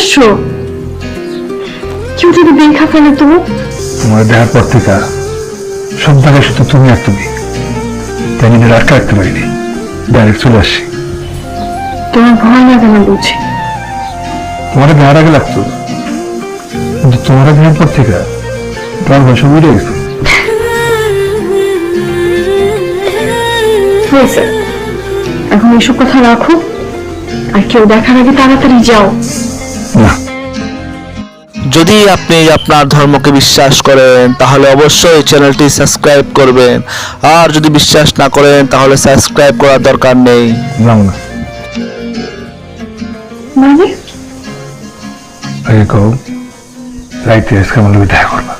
আসছো? কেউ যদি দেখা ফেলে তো? তোমার দেখার পর থেকে সব জায়গায় শুধু তুমি আর তুমি, তাই নিজের আটকে রাখতে পারিনি, ডাইরেক্ট চলে আসছি। তোমার ভয় লাগে না বুঝি? তোমার দেখার আগে লাগতো, কিন্তু তোমার দেখার পর থেকে তোমার ভয় সব উঠে গেছে। হয়েছে, এখন এসব কথা রাখো, আর কেউ দেখার আগে তাড়াতাড়ি যাও। না, যদি আপনি আপনার ধর্মকে বিশ্বাস করেন তাহলে অবশ্যই চ্যানেলটি সাবস্ক্রাইব করবেন, আর যদি বিশ্বাস না করেন তাহলে সাবস্ক্রাইব করার দরকার নেই। যাও না। মানে আগে কও, রাইতে আজকে আমার লোকে দেখা করবা।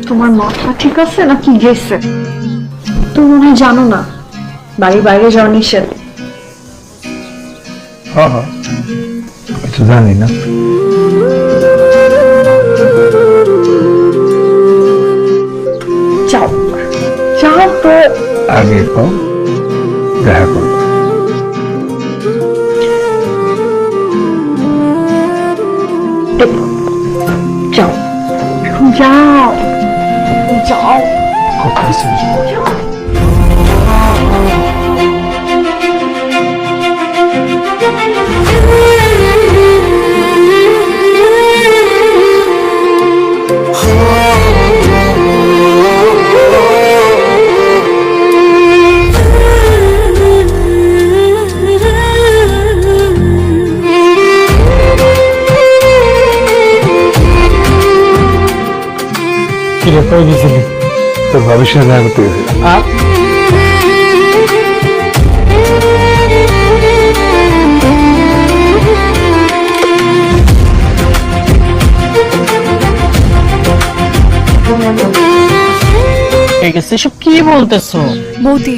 তোমার মাথা ঠিক আছে নাকি গেছে? তুমি মনে হয় জানো না বাড়ির বাইরে যাওয়া নিষেধ। হ্যাঁ, আমি তো জানি না। যাও যাও তো। আগে কও, দেখা করবা। দেখো, যাও এখন যাও যাও। কথা আছে। কিরে কই গেছিলি? তোর ভাবির সাথে দেখা করতে গেছিলাম। এসব কি বলতেছো? বৌদি,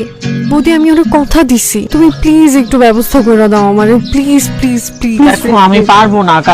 বৌদি আমি ওর কথা দিছি, তুমি প্লিজ একটু ব্যবস্থা করে দাও আমারে, প্লিজ প্লিজ প্লিজ। দেখো আমি পারবো না।